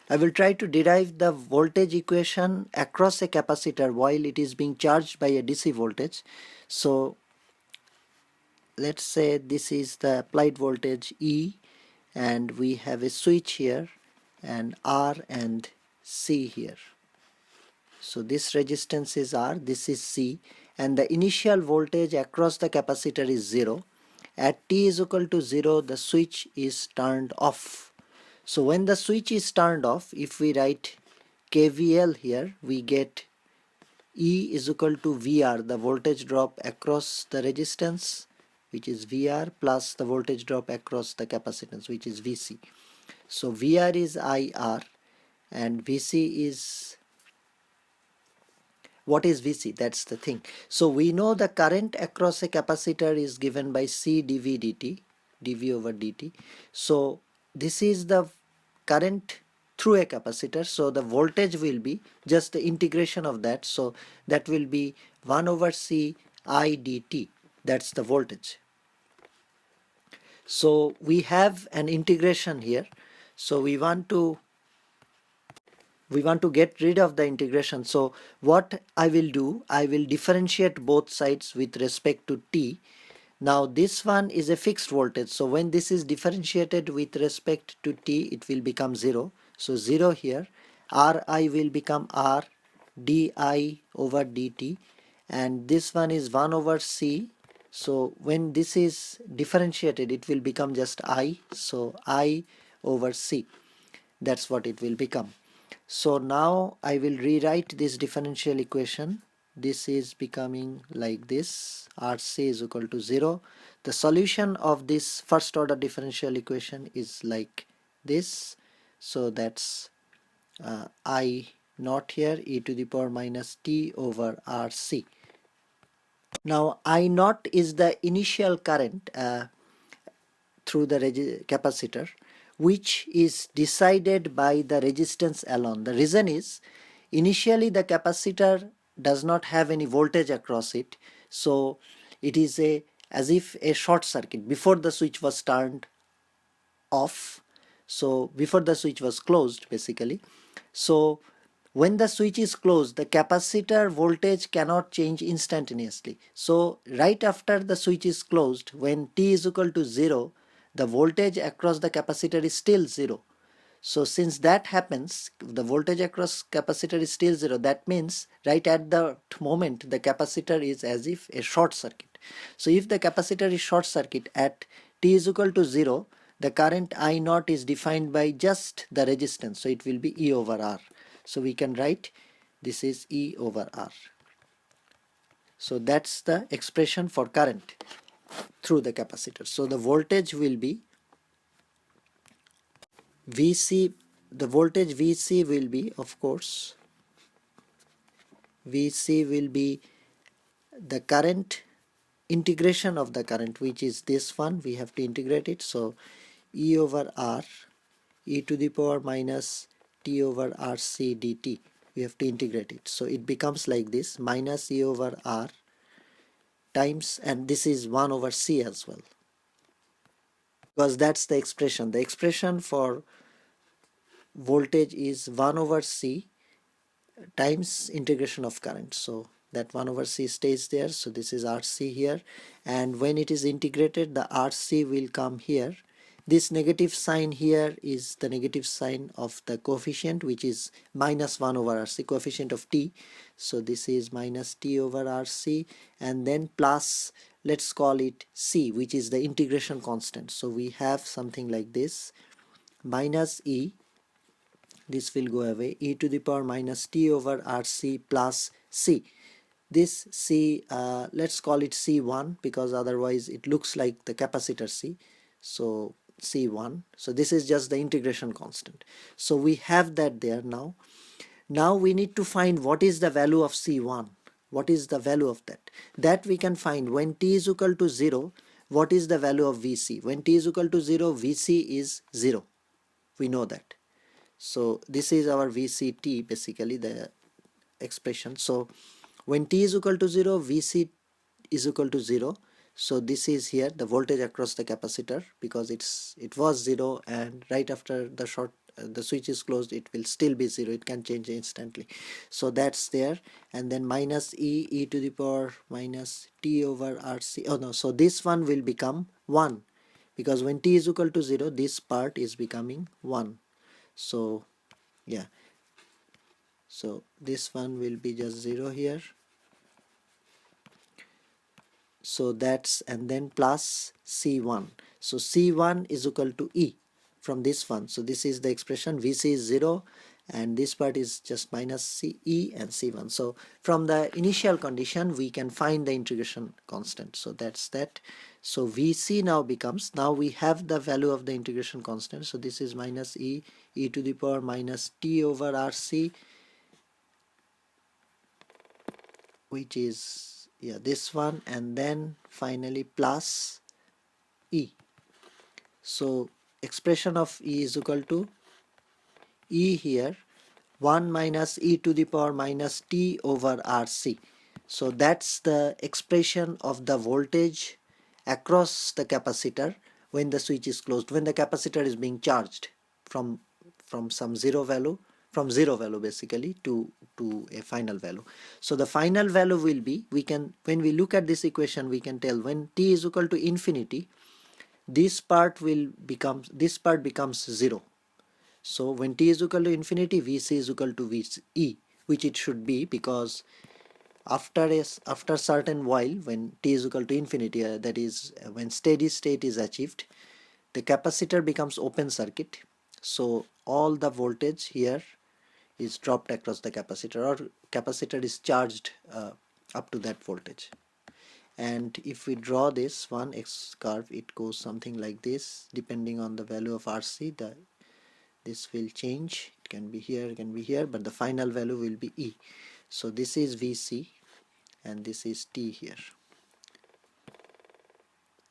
I will try to derive the voltage equation across a capacitor while it is being charged by a DC voltage. So let's say this is the applied voltage E, and we have a switch here and R and C here. So this resistance is R, this is C, and the initial voltage across the capacitor is 0. At t is equal to 0, the switch is turned off. So when the switch is turned off, if we write KVL here, we get E is equal to VR, the voltage drop across the resistance, which is VR, plus the voltage drop across the capacitance, which is VC. So VR is IR and VC is, what is VC? That's the thing. So we know the current across a capacitor is given by C dV dt, dV over dt. So this is the current through a capacitor. So the voltage will be just the integration of that. So that will be 1 over C I dt. That's the voltage. So we have an integration here. So we want to get rid of the integration. So what I will do, I will differentiate both sides with respect to t. Now this one is a fixed voltage, so when this is differentiated with respect to t, it will become 0. So 0 here, Ri will become R di over dt, and this one is 1 over C. So when this is differentiated, it will become just I, so I over C. That's what it will become. So now I will rewrite this differential equation. This is becoming like this, RC is equal to 0. The solution of this first order differential equation is like this. So that's I naught here, e to the power minus t over RC. Now I naught is the initial current through the capacitor, which is decided by the resistance alone. The reason is, initially the capacitor does not have any voltage across it, so it is as if a short circuit before the switch was turned off. So before the switch was closed basically. So when the switch is closed, the capacitor voltage cannot change instantaneously. So right after the switch is closed, when t is equal to 0, the voltage across the capacitor is still 0. So since that happens, the voltage across capacitor is still 0. That means right at the moment the capacitor is as if a short circuit. So if the capacitor is short circuit at t is equal to 0, the current I naught is defined by just the resistance. So it will be E over R. So we can write this is E over R. So that's the expression for current through the capacitor. So the voltage will be VC, the voltage VC will be, of course, VC will be the current, integration of the current, which is this one, we have to integrate it. So E over R, e to the power minus t over RC dt, we have to integrate it. So it becomes like this, minus E over R times, and this is 1 over C as well, because that's the expression. The expression for voltage is 1 over C times integration of current. So that 1 over C stays there. So this is RC here, and when it is integrated, the RC will come here. This negative sign here is the negative sign of the coefficient, which is minus 1 over RC, coefficient of t. So this is minus t over RC, and then plus, let's call it C, which is the integration constant. So we have something like this, minus E, this will go away, e to the power minus t over RC plus C. This C, let's call it C1, because otherwise it looks like the capacitor C. So C1. So this is just the integration constant. So we have that there now. Now we need to find what is the value of C1. What is the value of that? That we can find when t is equal to 0. What is the value of VC? When t is equal to 0, VC is 0. We know that. So this is our VCT, basically the expression. So when t is equal to 0, VC is equal to 0. So this is here the voltage across the capacitor, because it was 0, and right after the the switch is closed, it will still be 0. It can change instantly. So that's there. And then minus e to the power minus t over rc. Oh no, so this one will become 1, because when t is equal to 0, this part is becoming 1. So yeah, so this one will be just 0 here. So that's, and then plus C1. So C1 is equal to E from this one. So this is the expression. VC is 0 and this part is just minus CE and C1. So from the initial condition we can find the integration constant. So that's that. So VC now becomes, now we have the value of the integration constant. So this is minus E to the power minus T over RC, which is, yeah, this one, and then finally plus E. So expression of E is equal to E here 1 minus e to the power minus t over RC. So that's the expression of the voltage across the capacitor when the switch is closed, when the capacitor is being charged from some zero value basically to a final value. So the final value will be, we can, when we look at this equation, we can tell when t is equal to infinity, this part becomes 0. So when t is equal to infinity, Vc is equal to Vce, which it should be, because after certain while, when t is equal to infinity, that is when steady state is achieved, the capacitor becomes open circuit. So all the voltage here is dropped across the capacitor, or capacitor is charged up to that voltage. And if we draw this one X curve, it goes something like this. Depending on the value of RC, this will change. It can be here, it can be here, but the final value will be E. So this is VC and this is T here.